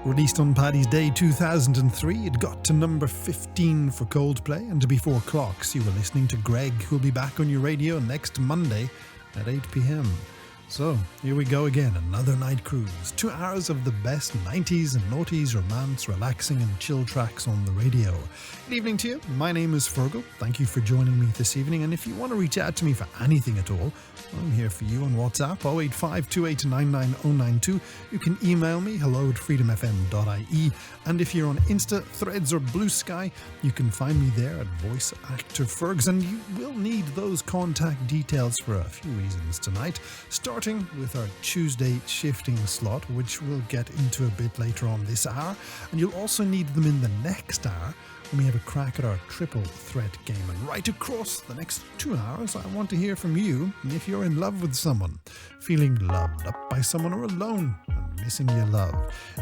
Released on Paddy's Day 2003, it got to number 15 for Coldplay, and before Clocks, you were listening to Greg, who'll be back on your radio next Monday at 8 p.m. So, here we go again, another night cruise. 2 hours of the best 90s and noughties, romance, relaxing and chill tracks on the radio. Good evening to you, my name is Feargal. Thank you for joining me this evening, and if you want to reach out to me for anything at all, I'm here for you on WhatsApp, 08528999092. You can email me, hello@freedomfm.ie, and if you're on Insta, Threads or Blue Sky, you can find me there at Voice Actor Fergs, and you will need those contact details for a few reasons tonight, starting with our Tuesday shifting slot, which we'll get into a bit later on this hour, and you'll also need them in the next hour when we have a crack at our triple threat game. And right across the next 2 hours, I want to hear from you if you're in love with someone, feeling loved up by someone, or alone and missing your love.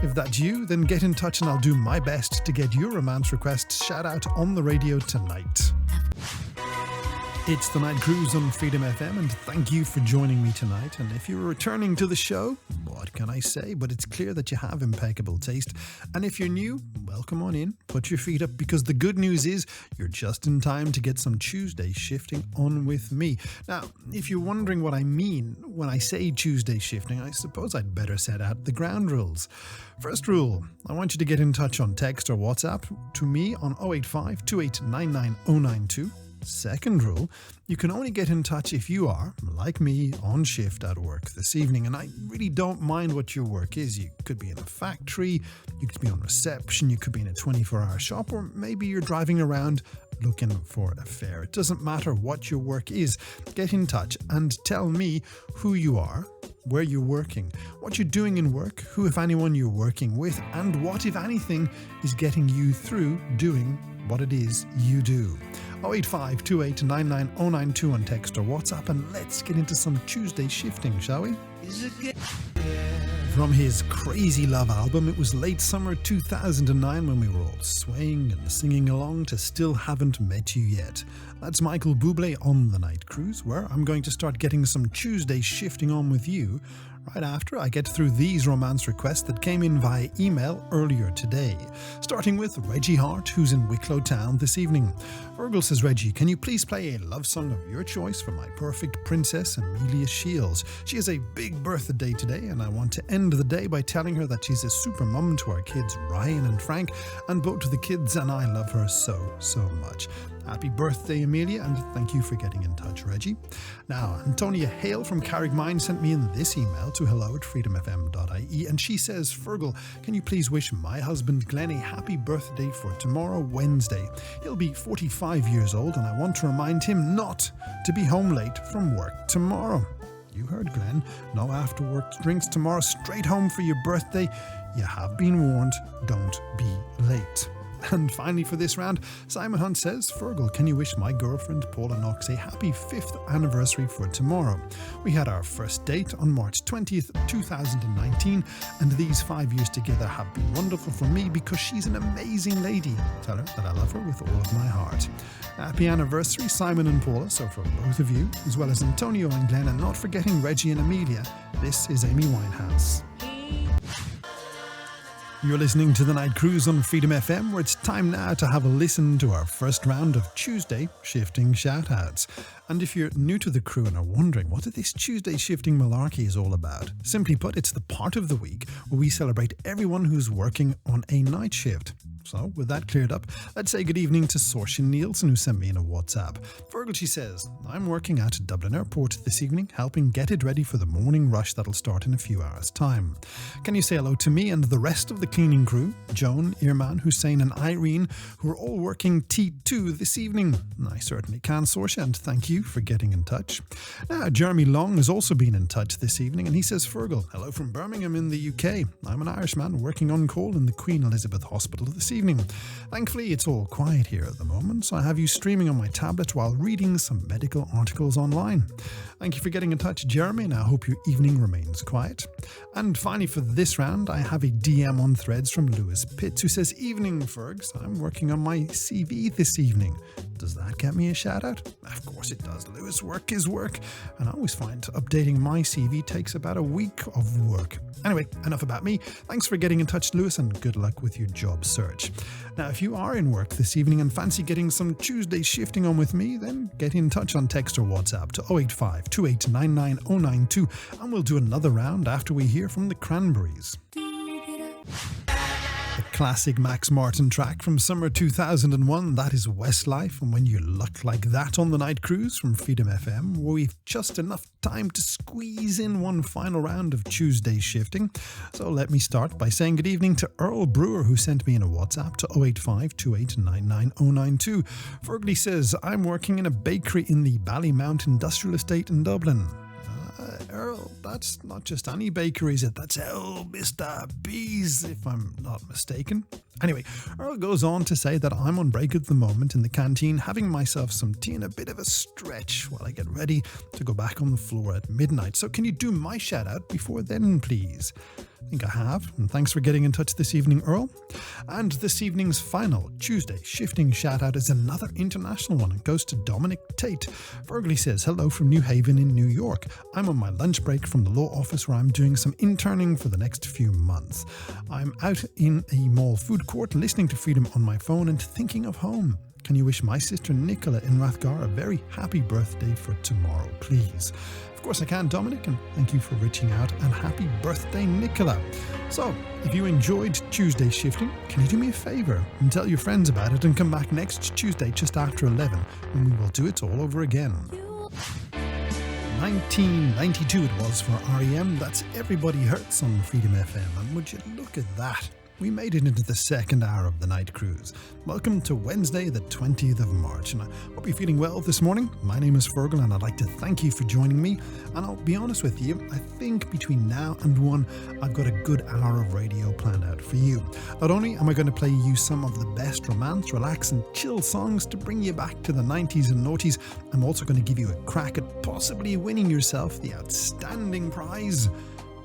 If that's you, then get in touch and I'll do my best to get your romance requests shout out on the radio tonight. It's the Night Cruise on Freedom FM, and thank you for joining me tonight. And if you're returning to the show, what can I say? But it's clear that you have impeccable taste. And if you're new, welcome on in, put your feet up, because the good news is you're just in time to get some Tuesday shifting on with me. Now, if you're wondering what I mean when I say Tuesday shifting, I suppose I'd better set out the ground rules. First rule, I want you to get in touch on text or WhatsApp to me on 085 2899 Second rule, you can only get in touch if you are, like me, on shift at work this evening. And I really don't mind what your work is. You could be in a factory, you could be on reception, you could be in a 24-hour shop, or maybe you're driving around looking for a fare. It doesn't matter what your work is. Get in touch and tell me who you are, where you're working, what you're doing in work, who, if anyone, you're working with, and what, if anything, is getting you through doing what it is you do. 085 2899 on text or WhatsApp, and let's get into some Tuesday shifting, shall we? From his Crazy Love album, it was late summer 2009 when we were all swaying and singing along to Still Haven't Met You Yet. That's Michael Bublé on the Night Cruise, where I'm going to start getting some Tuesday shifting on with you right after I get through these romance requests that came in via email earlier today. Starting with Reggie Hart, who's in Wicklow Town this evening. Feargal says, Reggie, can you please play a love song of your choice for my perfect princess, Amelia Shields? She has a big birthday today, and I want to end the day by telling her that she's a super mum to our kids, Ryan and Frank, and both the kids and I love her so much. Happy birthday, Amelia, and thank you for getting in touch, Reggie. Now, Antonia Hale from Carrickmine sent me in this email to hello@freedomfm.ie, and she says, Feargal, can you please wish my husband Glenn a happy birthday for tomorrow, Wednesday? He'll be 45 years old, and I want to remind him not to be home late from work tomorrow. You heard Glenn. No after work drinks tomorrow, straight home for your birthday. You have been warned, don't be late. And finally for this round, Simon Hunt says, Feargal, can you wish my girlfriend Paula Knox a happy 5th anniversary for tomorrow? We had our first date on March 20th, 2019, and these 5 years together have been wonderful for me because she's an amazing lady. Tell her that I love her with all of my heart. Happy anniversary, Simon and Paula, so for both of you, as well as Antonio and Glenn, and not forgetting Reggie and Amelia, this is Amy Winehouse. You're listening to The Night Cruise on Freedom FM, where it's time now to have a listen to our first round of Tuesday shifting shoutouts. And if you're new to the crew and are wondering what this Tuesday shifting malarkey is all about, simply put, it's the part of the week where we celebrate everyone who's working on a night shift. So, with that cleared up, let's say good evening to Sorshin Nielsen, who sent me in a WhatsApp. Feargal, she says, I'm working at Dublin Airport this evening, helping get it ready for the morning rush that'll start in a few hours' time. Can you say hello to me and the rest of the cleaning crew, Joan, Irman, Hussein and Irene, who are all working T2 this evening? I certainly can, Sorsha, and thank you for getting in touch. Now, Jeremy Long has also been in touch this evening, and he says, Feargal, hello from Birmingham in the UK. I'm an Irishman working on call in the Queen Elizabeth Hospital this evening. evening. Thankfully, it's all quiet here at the moment, so I have you streaming on my tablet while reading some medical articles online. Thank you for getting in touch, Jeremy, and I hope your evening remains quiet. And finally, for this round, I have a DM on Threads from Lewis Pitts who says, "Evening, Fergs. I'm working on my CV this evening." Does that get me a shout out? Of course it does, Lewis. Work is work. And I always find updating my CV takes about a week of work. Anyway, enough about me. Thanks for getting in touch, Lewis, and good luck with your job search. Now, if you are in work this evening and fancy getting some Tuesday shifting on with me, then get in touch on text or WhatsApp to 085 2899 092 and we'll do another round after we hear from the Cranberries. The classic Max Martin track from summer 2001, that is Westlife, and When You Luck Like That on the Night Cruise from Freedom FM, where we've just enough time to squeeze in one final round of Tuesday shifting. So let me start by saying good evening to Earl Brewer, who sent me in a WhatsApp to 085 2899 092. Fergie says, "I'm working in a bakery in the Ballymount Industrial Estate in Dublin." Earl, that's not just any bakery, is it? That's El Mr. B's, if I'm not mistaken. Anyway, Earl goes on to say that I'm on break at the moment in the canteen, having myself some tea and a bit of a stretch while I get ready to go back on the floor at midnight. So can you do my shout out before then, please? I think I have, and thanks for getting in touch this evening, Earl. And this evening's final Tuesday shifting shout out is another international one. It goes to Dominic Tate. Fergie says, "Hello from New Haven in New York. I'm on my lunch break from the law office where I'm doing some interning for the next few months. I'm out in a mall food court listening to Freedom on my phone and thinking of home. Can you wish my sister Nicola in Rathgar a very happy birthday for tomorrow, please?" Of course I can, Dominic, and thank you for reaching out, and happy birthday, Nicola. So, if you enjoyed Tuesday shifting, can you do me a favour and tell your friends about it and come back next Tuesday just after 11 when we will do it all over again. 1992 it was for REM. That's Everybody Hurts on Freedom FM, and would you look at that? We made it into the second hour of the night cruise. Welcome to Wednesday, the 20th of March, and I hope you're feeling well this morning. My name is Feargal, and I'd like to thank you for joining me. And I'll be honest with you, I think between now and 1, I've got a good hour of radio planned out for you. Not only am I going to play you some of the best romance, relax, and chill songs to bring you back to the 90s and noughties, I'm also going to give you a crack at possibly winning yourself the outstanding prize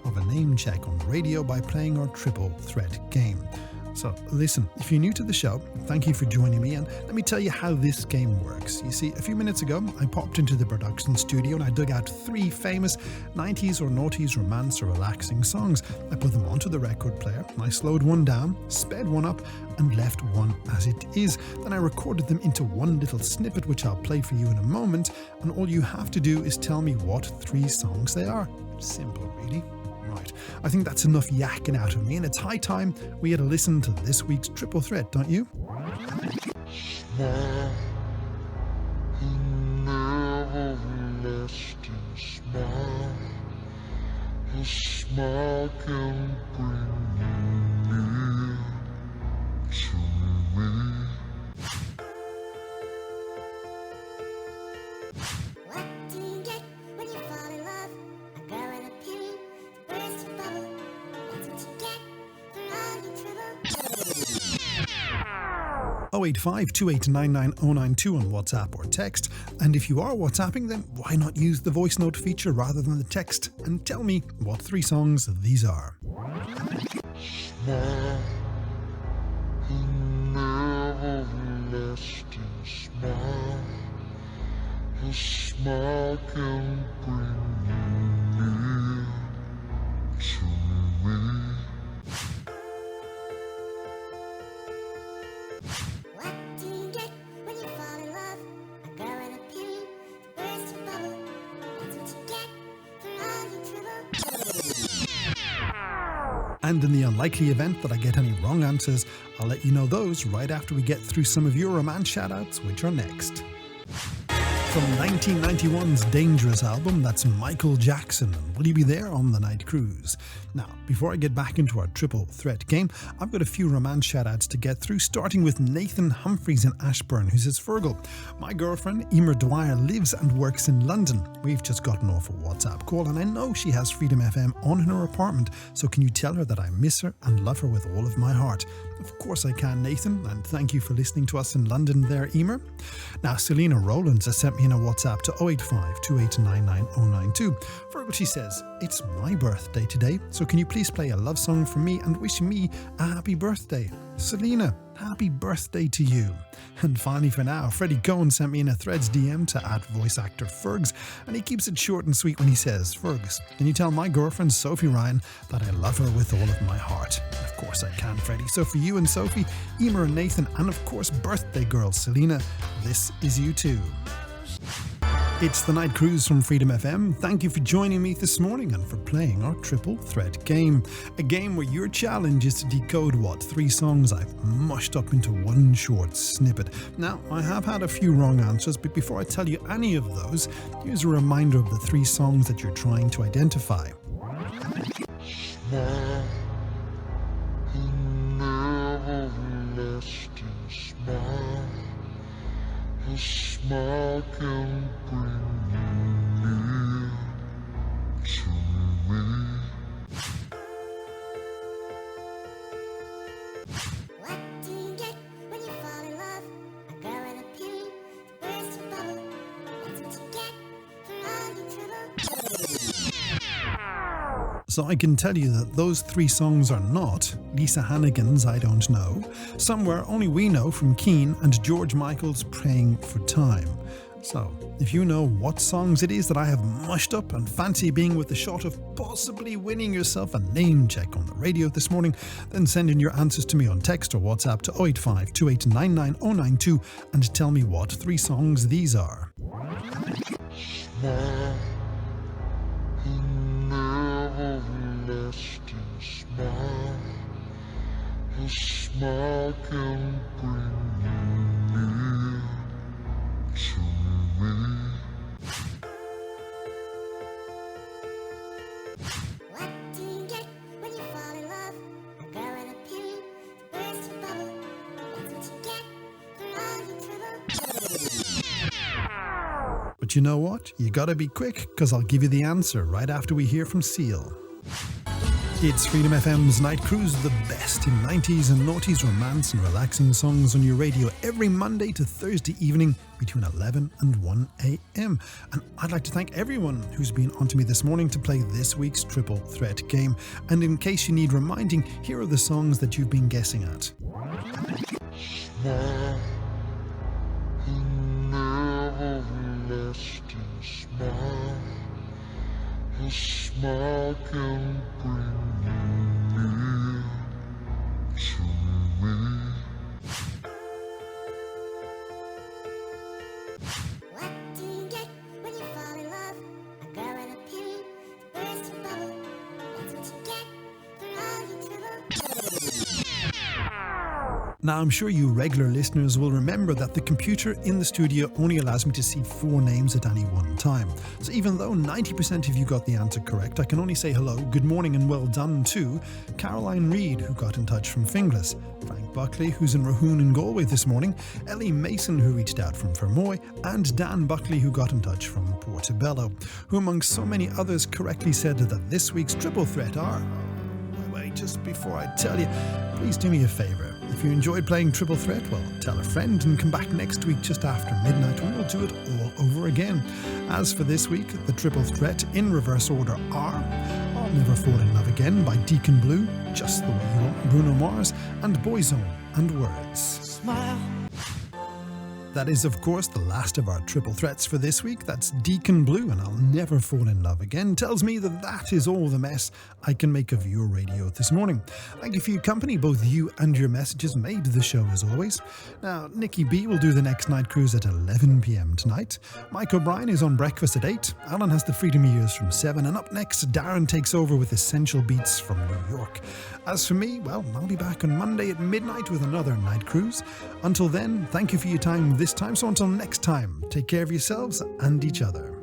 of a name check on radio by playing our triple threat game. So listen, if you're new to the show, thank you for joining me, and let me tell you how this game works. You see, a few minutes ago I popped into the production studio and I dug out 3 famous 90s or noughties romance or relaxing songs. I put them onto the record player and I slowed one down, sped one up and left one as it is. Then I recorded them into one little snippet which I'll play for you in a moment, and all you have to do is tell me what 3 songs they are. Simple, really. Right, I think that's enough yakking out of me, and it's high time we had a listen to this week's triple threat, don't you? Smile, an everlasting smile. A smile can bring you near to me. What do you get when you fall in love? A girl in a pin, burst your bubble. That's what you get for all your trouble. 085 2899 092 on WhatsApp or text. And if you are WhatsApping, then why not use the voice note feature rather than the text, and tell me what 3 songs these are. Smile, an everlasting smile. A smile can bring you near to me. What do you get when you fall in love? A girl in a pin, burst your bubble. That's what you get for all your trouble. And in the unlikely event that I get any wrong answers, I'll let you know those right after we get through some of your romance shoutouts, which are next. From 1991's Dangerous album, that's Michael Jackson, and will you be there on the night cruise? Now, before I get back into our triple threat game, I've got a few romance shoutouts to get through, starting with Nathan Humphreys in Ashburn, who says, Feargal, my girlfriend Emer Dwyer lives and works in London. We've just gotten off a WhatsApp call and I know she has Freedom FM on in her apartment, so can you tell her that I miss her and love her with all of my heart? Of course I can, Nathan, and thank you for listening to us in London there, Emer. Now, Selena Rowlands has sent me in a WhatsApp to 085 2899092. For which she says, "It's my birthday today, so can you please play a love song for me and wish me a happy birthday?" Selena, happy birthday to you. And finally for now, Freddie Cohen sent me in a Threads DM to @voice actor Fergs, and he keeps it short and sweet when he says, "Fergs, can you tell my girlfriend Sophie Ryan that I love her with all of my heart?" And of course I can, Freddie. So for you and Sophie, Emer and Nathan, and of course birthday girl Selena, this is you too. It's the Night Cruise from Freedom FM. Thank you for joining me this morning and for playing our triple threat game. A game where your challenge is to decode 3 songs I've mushed up into one short snippet. Now, I have had a few wrong answers, but before I tell you any of those, here's a reminder of the 3 songs that you're trying to identify. Smile, an everlasting smile. A smile can bring you near to me. What do you get when you fall in love? A girl and a pin, burst your bubble. That's what you get for all your trouble. So I can tell you that those 3 songs are not Lisa Hannigan's I Don't Know, Somewhere Only We Know from Keane, and George Michael's Praying for Time. So, if you know what songs it is that I have mushed up and fancy being with the shot of possibly winning yourself a name check on the radio this morning, then send in your answers to me on text or WhatsApp to 085 2899092 and tell me what 3 songs these are. Smile, an everlasting smile. A smile can bring you near to me. What do you get when you fall in love? A girl and a pin, burst your bubble. That's what you get for all your trouble. But you know what? You gotta be quick, because I'll give you the answer right after we hear from Seal. It's Freedom FM's Night Cruise, the best in 90s and noughties romance and relaxing songs on your radio every Monday to Thursday evening between 11 and 1 a.m. And I'd like to thank everyone who's been onto me this morning to play this week's triple threat game. And in case you need reminding, here are the songs that you've been guessing at. Smile, an everlasting smile. A smile can bring you near to me. What do you get when you fall in love? A girl and a pin, burst your bubble. That's what you get for all your trouble. Now, I'm sure you regular listeners will remember that the computer in the studio only allows me to see 4 names at any one time. So even though 90% of you got the answer correct, I can only say hello, good morning and well done to Caroline Reid, who got in touch from Finglas, Frank Buckley, who's in Rahoon and Galway this morning, Ellie Mason, who reached out from Fermoy, and Dan Buckley, who got in touch from Portobello, who amongst so many others correctly said that this week's triple threat are... Wait, just before I tell you, please do me a favour. If you enjoyed playing Triple Threat, well, tell a friend and come back next week just after midnight when we'll do it all over again. As for this week, the Triple Threat in reverse order are I'll Never Fall in Love Again by Deacon Blue, Just the Way You Want, Bruno Mars, and Boyzone and Words. Smile. That is, of course, the last of our triple threats for this week. That's Deacon Blue and I'll Never Fall in Love Again. Tells me that that is all the mess I can make of your radio this morning. Thank you for your company. Both you and your messages made the show as always. Now, Nikki B will do the next night cruise at 11 p.m. tonight. Mike O'Brien is on breakfast at 8. Alan has the Freedom Years from 7. And up next, Darren takes over with Essential Beats from New York. As for me, well, I'll be back on Monday at midnight with another night cruise. Until then, thank you for your time this time. So until next time, take care of yourselves and each other.